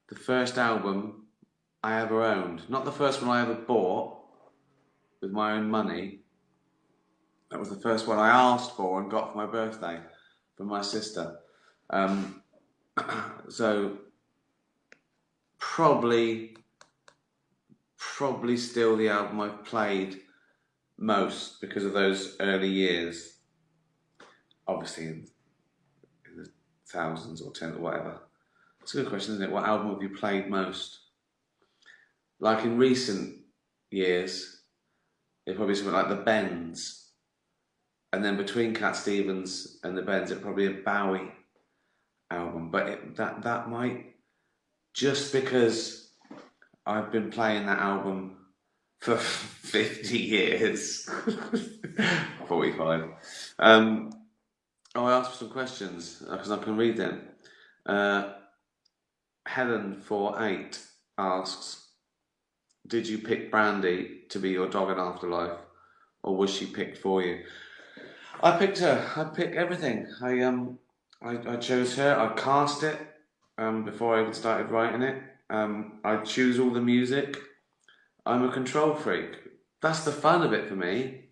the first album I ever owned. Not the first one I ever bought with my own money. That was the first one I asked for and got for my birthday from my sister. So probably still the album I've played most because of those early years. Obviously in the thousands or tens or whatever. It's a good question, isn't it? What album have you played most? Like in recent years, it's probably something like the Bends. And then between Cat Stevens and the Bends, it's probably a Bowie album. But that might, just because I've been playing that album for 50 years, 45. I asked for some questions because I can read them. Helen48 asks, did you pick Brandy to be your dog in Afterlife, or was she picked for you? I picked her. I picked everything. I chose her. I cast it before I even started writing it. I choose all the music. I'm a control freak. That's the fun of it for me.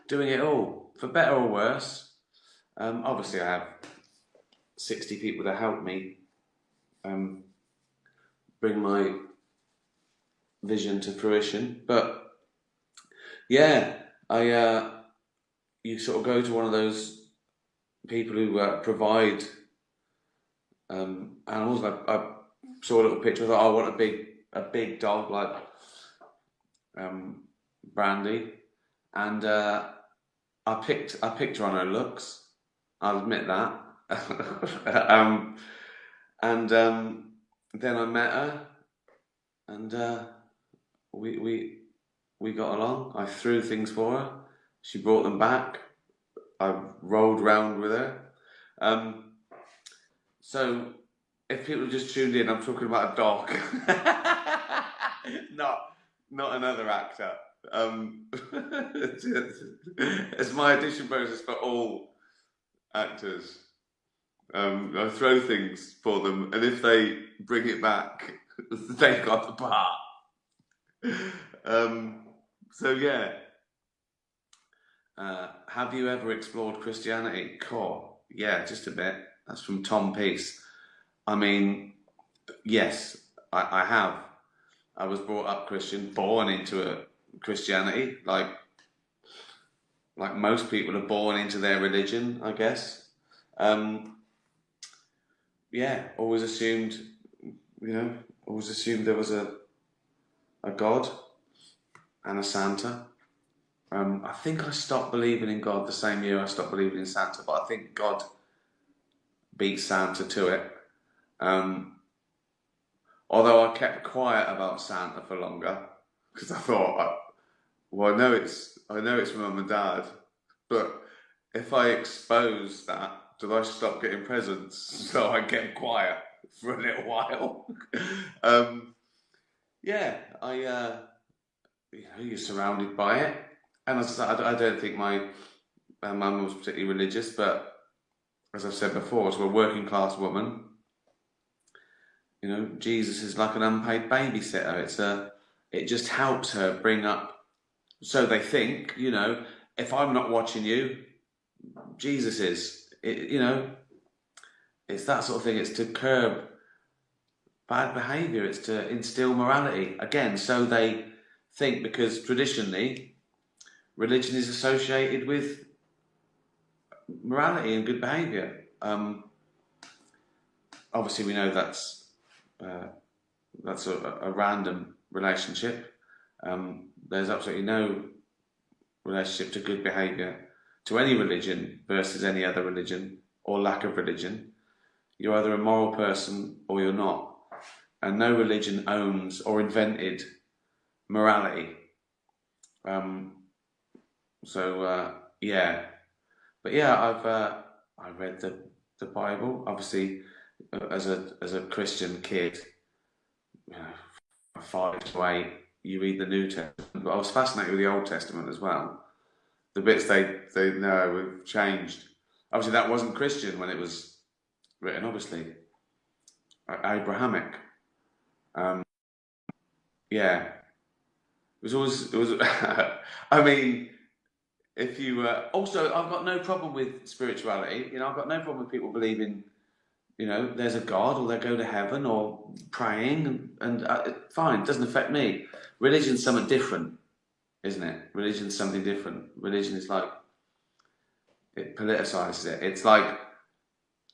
Doing it all, for better or worse. Obviously, I have 60 people that help me bring my vision to fruition. But yeah, you sort of go to one of those people who provide animals. I saw a little picture. I thought, I want a big dog like Brandy, and I picked her on her looks. I'll admit that. And then I met her, and we got along. I threw things for her. She brought them back. I rolled round with her. So if people just tuned in, I'm talking about a dog, not another actor. It's my audition process for all actors. I throw things for them, and if they bring it back, they've got the part. So yeah. Have you ever explored Christianity? Cool. Yeah, just a bit. That's from Tom Peace. I mean, yes, I have. I was brought up Christian, born into a Christianity, like most people are born into their religion, I guess. Yeah, always assumed there was a God and a Santa. I think I stopped believing in God the same year I stopped believing in Santa, but I think God beat Santa to it. Although I kept quiet about Santa for longer, because I thought, well, I know it's Mum and Dad, but if I expose that, do I stop getting presents? So I kept quiet for a little while. Yeah, you're surrounded by it. And as I said, I don't think my mum was particularly religious, but as I've said before, as a working class woman, Jesus is like an unpaid babysitter. It just helps her bring up, so they think, if I'm not watching you, Jesus is. It's that sort of thing. It's to curb bad behaviour. It's to instill morality. Again, so they think, because traditionally, religion is associated with morality and good behaviour. Obviously, we know that's a random relationship. There's absolutely no relationship to good behaviour to any religion versus any other religion or lack of religion. You're either a moral person or you're not. And no religion owns or invented morality. Yeah. But yeah, I read the Bible. Obviously, as a Christian kid, 5 to 8, you read the New Testament. But I was fascinated with the Old Testament as well. The bits they know have changed. Obviously, that wasn't Christian when it was written. Obviously, Abrahamic. Um, yeah, it was. I mean, if you also, I've got no problem with spirituality. You know, I've got no problem with people believing, you know, there's a God or they go to heaven or praying, and fine, it doesn't affect me. Religion's something different, isn't it? Religion's something different. Religion is like, it politicizes it. It's like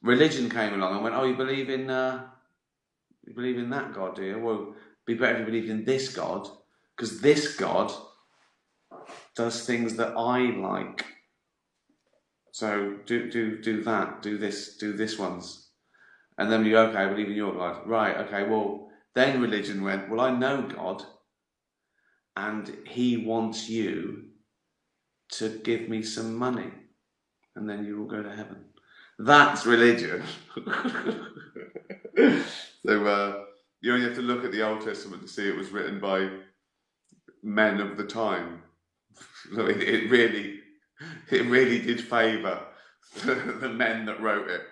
religion came along and went, oh, you believe in that God, do you? Well, it'd be better if you believed in this God, because this God does things that I like. So do that, do this ones. And then you go, okay, I believe in your God. Right, okay, well, then religion went, well, I know God, and he wants you to give me some money, and then you will go to heaven. That's religion. So you only have to look at the Old Testament to see it was written by men of the time. So it really did favour the men that wrote it.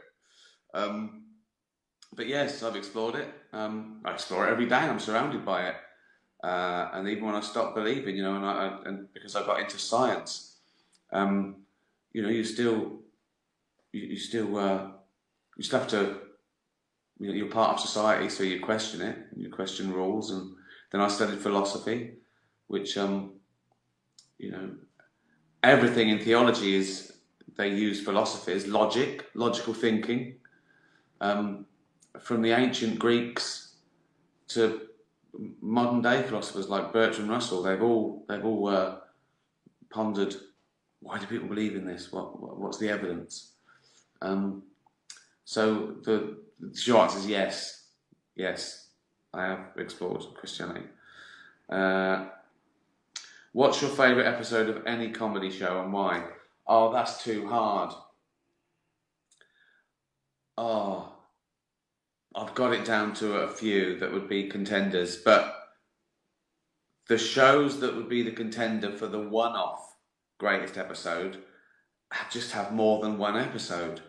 But yes, I've explored it. I explore it every day. I'm surrounded by it, and even when I stopped believing, you know, and because I got into science, you know, you still have to. You know, you're part of society, so you question it. You question rules, and then I studied philosophy, which you know, everything in theology is they use philosophy as logical thinking. From the ancient Greeks to modern day philosophers like Bertrand Russell, they've all pondered, why do people believe in this? What's the evidence? So the short answer is yes, I have explored Christianity. What's your favourite episode of any comedy show and why? Oh, that's too hard. Oh, I've got it down to a few that would be contenders, but the shows that would be the contender for the one-off greatest episode just have more than one episode.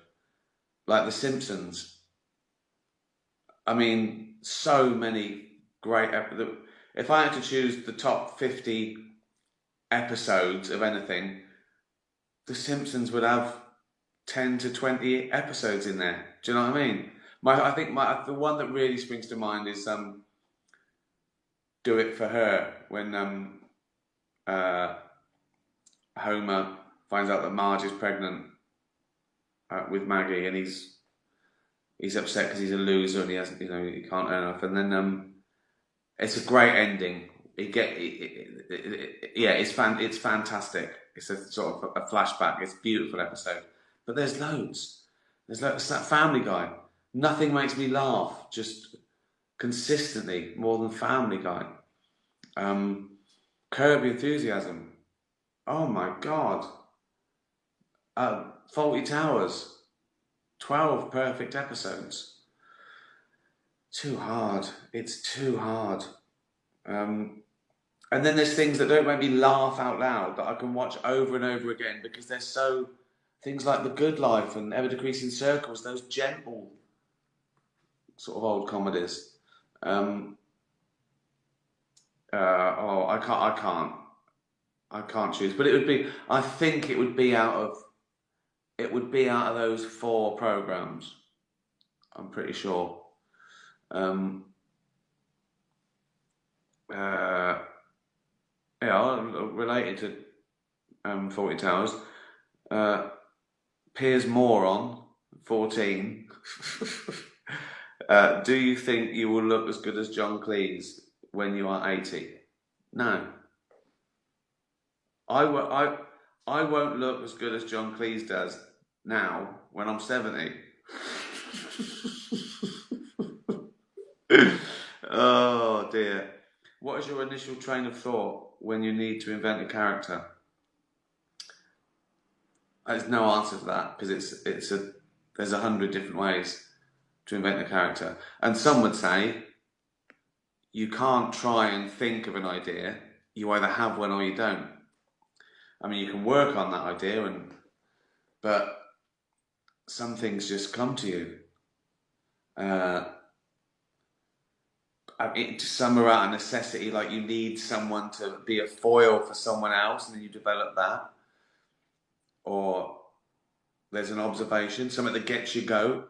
Like The Simpsons. I mean, so many great episodes. If I had to choose the top 50 episodes of anything, The Simpsons would have 10 to 20 episodes in there. Do you know what I mean? I think the one that really springs to mind is Do It For Her, when Homer finds out that Marge is pregnant with Maggie, and he's upset because he's a loser and he hasn't, you know, he can't earn enough. And then it's a great ending. It's fantastic. It's a sort of a flashback. It's a beautiful episode. But there's loads. It's that Family Guy. Nothing makes me laugh just consistently more than Family Guy. Curb Your Enthusiasm. Oh my God. Faulty Towers. 12 perfect episodes. Too hard. It's too hard. And then there's things that don't make me laugh out loud that I can watch over and over again because they're so... Things like The Good Life and Ever Decreasing Circles, those gentle sort of old comedies. I can't choose. But it would be... I think it would be out of those 4 programmes. I'm pretty sure. Related to Faulty Towers. Piers Moron, 14. Do you think you will look as good as John Cleese when you are 80? No. I won't look as good as John Cleese does now when I'm 70. Oh dear. What is your initial train of thought when you need to invent a character? There's no answer to that because there's 100 different ways to invent a character. And some would say you can't try and think of an idea. You either have one or you don't. I mean, you can work on that idea, but some things just come to you. some are out of necessity, like you need someone to be a foil for someone else, and then you develop that. Or there's an observation, something that gets you go.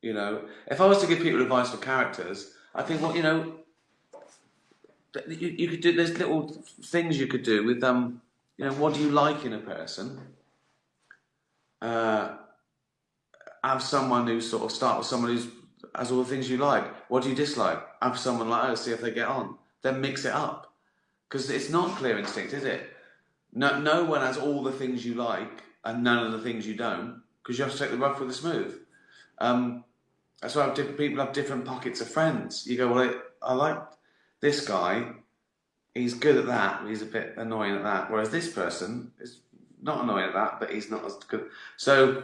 You know, if I was to give people advice for characters, I think, well, you know, you could do. There's little things you could do with you know, what do you like in a person? Have someone who sort of start with someone who's has all the things you like. What do you dislike? Have someone like her, see if they get on. Then mix it up, because it's not clear instinct, is it? No one has all the things you like and none of the things you don't, because you have to take the rough with the smooth. That's why people have different pockets of friends. You go, well, I like this guy. He's good at that, but he's a bit annoying at that. Whereas this person is not annoying at that, but he's not as good. So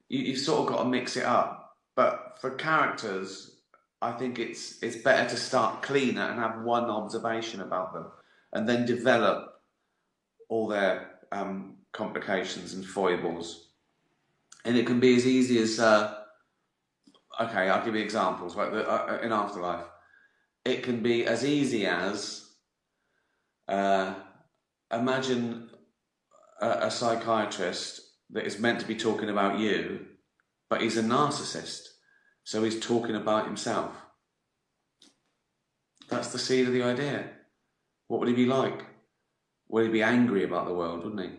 you've sort of got to mix it up. But for characters, I think it's better to start cleaner and have one observation about them, and then develop all their complications and foibles. And it can be as easy as, okay, I'll give you examples. Like in Afterlife, it can be as easy as, imagine a psychiatrist that is meant to be talking about you, but he's a narcissist, so he's talking about himself. That's the seed of the idea. What would he be like? Well, he'd be angry about the world, wouldn't he?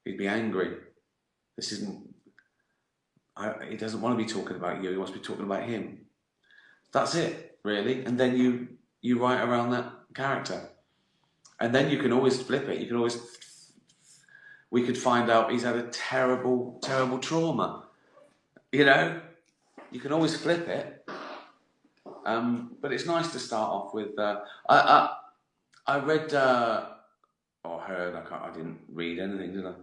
He'd be angry. This isn't... he doesn't want to be talking about you, he wants to be talking about him. That's it, really. And then you write around that character. And then you can always flip it. You can always... We could find out he's had a terrible, terrible trauma. You know? You can always flip it. But it's nice to start off with... I read... or heard, I didn't read anything, did I?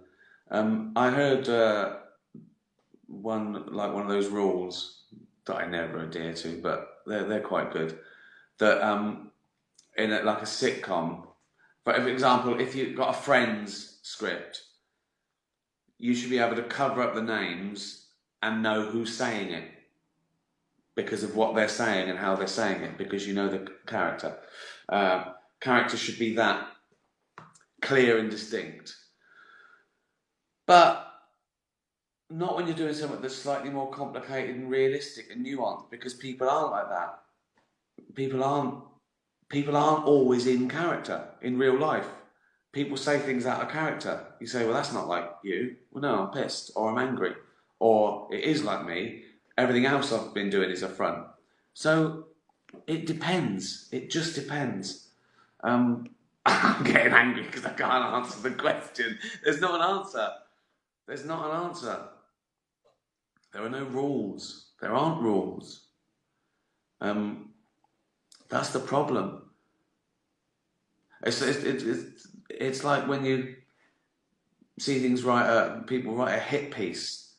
I heard one of those rules that I never adhere to, but they're quite good. That in like a sitcom, but for example, if you've got a Friends script, you should be able to cover up the names and know who's saying it because of what they're saying and how they're saying it, because you know the character. Character should be that clear and distinct. But not when you're doing something that's slightly more complicated and realistic and nuanced, because people aren't like that. People aren't always in character in real life. People say things out of character. You say, well, that's not like you. Well, no, I'm pissed, or I'm angry, or it is like me. Everything else I've been doing is a front. So it depends. It just depends. I'm getting angry because I can't answer the question. There's not an answer. There's not an answer. There are no rules. There aren't rules. That's the problem. It's like when you see things people write a hit piece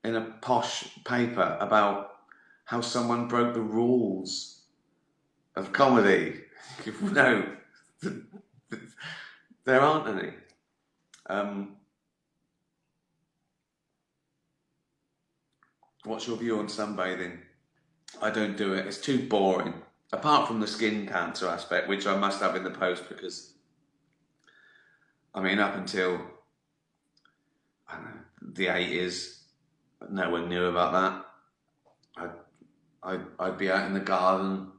in a posh paper about how someone broke the rules of comedy. No, there aren't any. What's your view on sunbathing? I don't do it. It's too boring. Apart from the skin cancer aspect, which I must have in the post, because, I mean, up until, I don't know, the 80s, no one knew about that. I'd be out in the garden,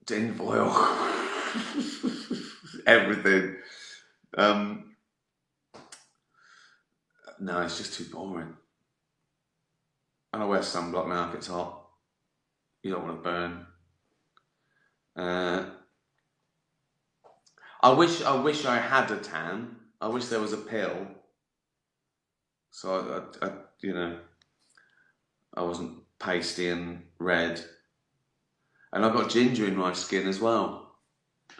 tin foil, everything. No, it's just too boring. And I wear sunblock now if it's hot. You don't want to burn. I wish I had a tan. I wish there was a pill. So I you know, I wasn't pasty and red. And I've got ginger in my skin as well.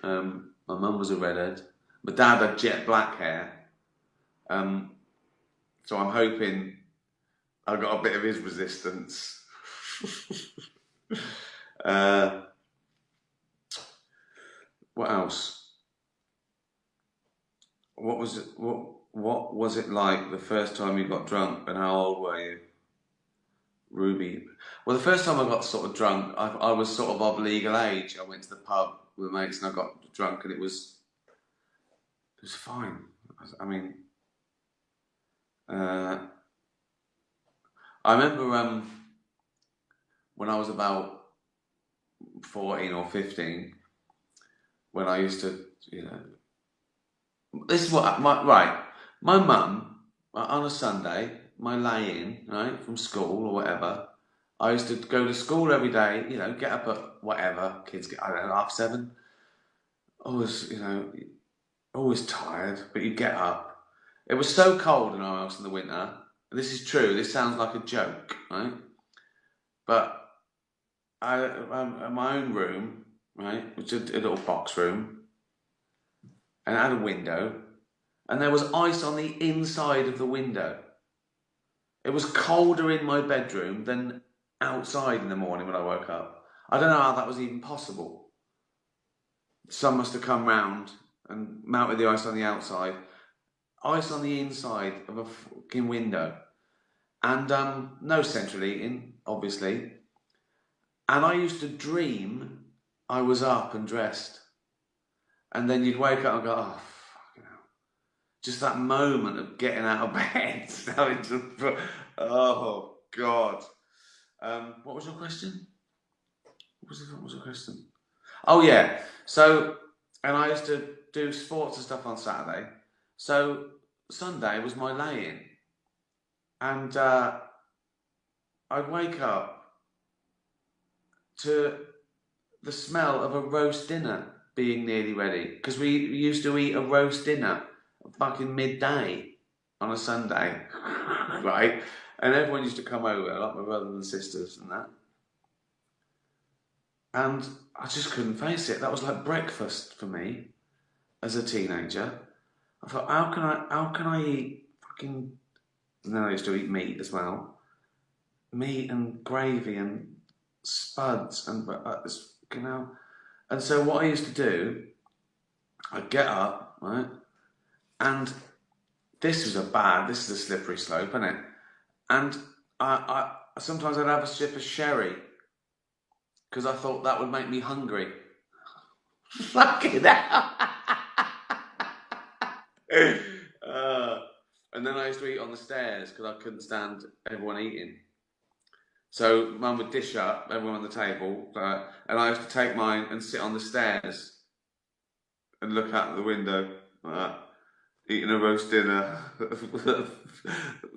My mum was a redhead. My dad had jet black hair. So I'm hoping I got a bit of his resistance. What else? What was it like the first time you got drunk, and how old were you? Ruby. Well, the first time I got sort of drunk, I was sort of legal age. I went to the pub with mates and I got drunk, and it was fine. I mean, I remember when I was about 14 or 15, when I used to, this is what my mum on a Sunday, my lay-in, right, from school or whatever. I used to go to school every day, get up at whatever kids get, I don't know, 7:30. Always, always tired, but you get up. It was so cold in our house in the winter. And this is true. This sounds like a joke, right? But I my own room, right, which is a little box room, and it had a window, and there was ice on the inside of the window. It was colder in my bedroom than outside in the morning when I woke up. I don't know how that was even possible. Some must have come round and melted the ice on the outside. Ice on the inside of a fucking window. And no central heating, obviously. And I used to dream I was up and dressed. And then you'd wake up and go, oh, fucking hell. Just that moment of getting out of bed. Oh, God. What was your question? What was your question? Oh, yeah. So, and I used to do sports and stuff on Saturday. So, Sunday was my lay-in. And I'd wake up to the smell of a roast dinner being nearly ready. Because we used to eat a roast dinner fucking midday on a Sunday, right? And everyone used to come over, like my brothers and sisters and that. And I just couldn't face it. That was like breakfast for me as a teenager. I thought, how can I eat fucking... And then I used to eat meat as well. Meat and gravy and spuds and And so what I used to do, I'd get up, right? And this is a slippery slope, isn't it? And I sometimes I'd have a sip of sherry because I thought that would make me hungry. Fucking hell. And then I used to eat on the stairs because I couldn't stand everyone eating. So Mum would dish up everyone on the table, and I used to take mine and sit on the stairs and look out the window, eating a roast dinner.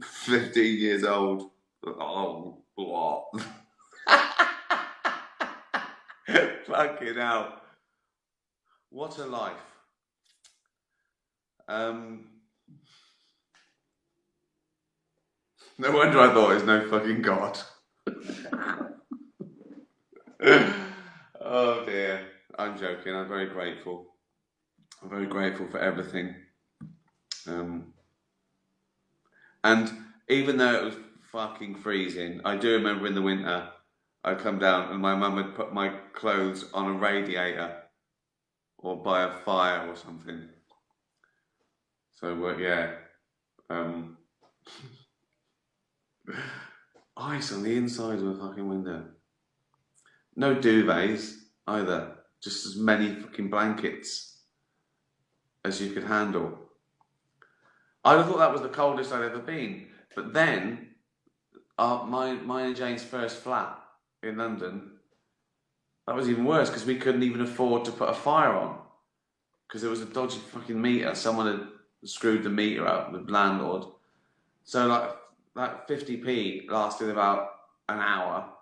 15 years old. Oh, what? Fucking hell. What a life. No wonder I thought there's no fucking God. Oh dear. I'm joking. I'm very grateful. I'm very grateful for everything. And even though it was fucking freezing, I do remember in the winter, I'd come down and my mum would put my clothes on a radiator or by a fire or something. So, yeah. Ice on the inside of a fucking window. No duvets either. Just as many fucking blankets as you could handle. I'd have thought that was the coldest I'd ever been. Mine and Jane's first flat in London, that was even worse because we couldn't even afford to put a fire on because there was a dodgy fucking meter. Someone had screwed the meter up, the landlord. So like 50p lasted about an hour.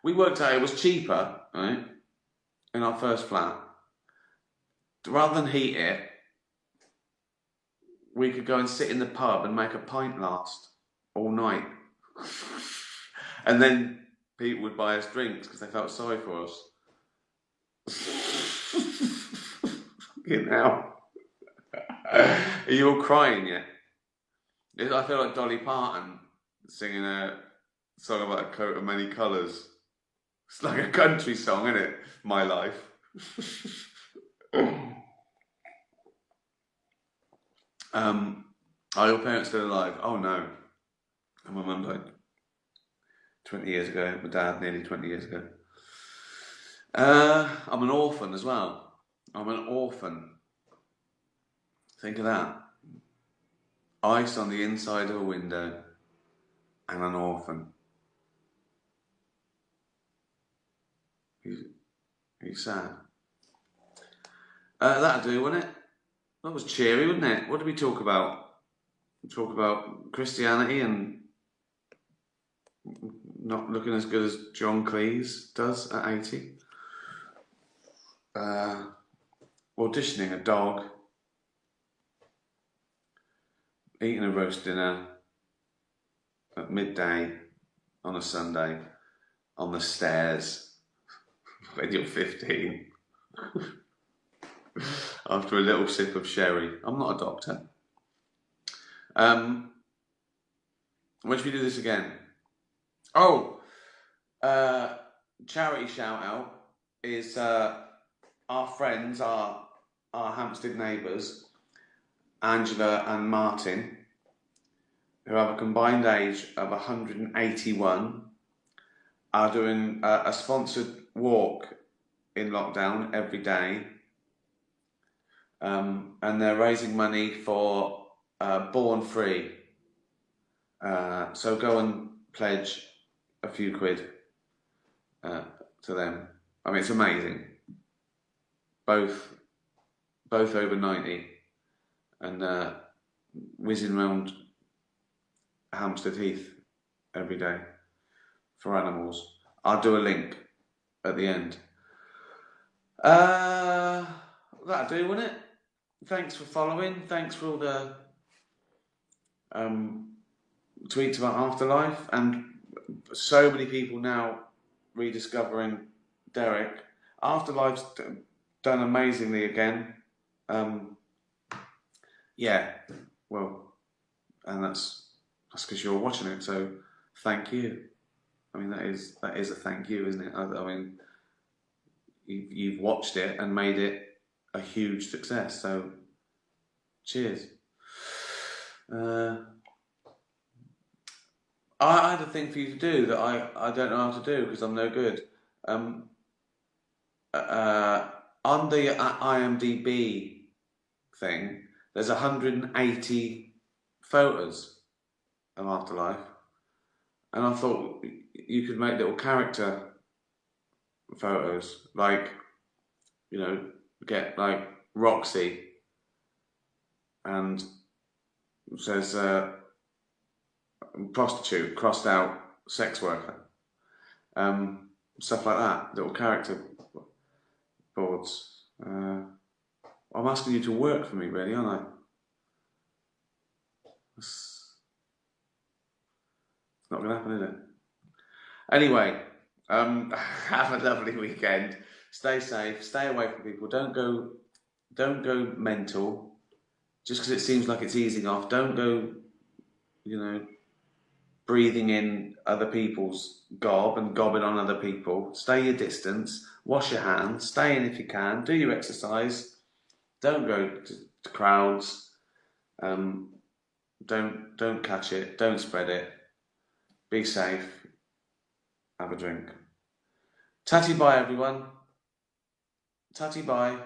We worked out it was cheaper, right, in our first flat. Rather than heat it, we could go and sit in the pub and make a pint last all night. And then people would buy us drinks because they felt sorry for us. You know. Are you all crying yet? I feel like Dolly Parton singing a song about a coat of many colours. It's like a country song, isn't it? My life. Are your parents still alive? Oh no. And my mum died. 20 years ago. My dad, nearly 20 years ago. I'm an orphan as well. I'm an orphan. Think of that. Ice on the inside of a window and an orphan. He's sad. That'd do, wouldn't it? That was cheery, wouldn't it? What did we talk about? We talk about Christianity and not looking as good as John Cleese does at 80. Auditioning a dog. Eating a roast dinner at midday on a Sunday on the stairs when you're 15 after a little sip of sherry. I'm not a doctor. When should we do this again? Oh, charity shout out is our friends, our Hampstead neighbours, Angela and Martin, who have a combined age of 181, are doing a sponsored walk in lockdown every day, and they're raising money for Born Free. So go and pledge a few quid to them. I mean, it's amazing. Both over 90 and whizzing round Hampstead Heath every day for animals. I'll do a link at the end. That'll do, wouldn't it? Thanks for following. Thanks for all the tweets about Afterlife, and so many people now rediscovering Derek. Afterlife's done amazingly again. Yeah, well, and that's because you're watching it. So thank you. I mean, that is a thank you, isn't it? I mean, you've watched it and made it a huge success. So cheers. I had a thing for you to do that I don't know how to do because I'm no good. On the IMDb thing, there's 180 photos of Afterlife, and I thought you could make little character photos, like, you know, get like Roxy and says prostitute, crossed out sex worker, stuff like that, little character boards. I'm asking you to work for me, really, aren't I? It's not going to happen, is it? Anyway, have a lovely weekend. Stay safe. Stay away from people. Don't go mental. Just because it seems like it's easing off. Don't go, you know, breathing in other people's gob and gobbing on other people. Stay your distance. Wash your hands. Stay in if you can. Do your exercise. Don't go to crowds. Don't catch it. Don't spread it. Be safe. Have a drink. Tatty bye, everyone. Tatty bye.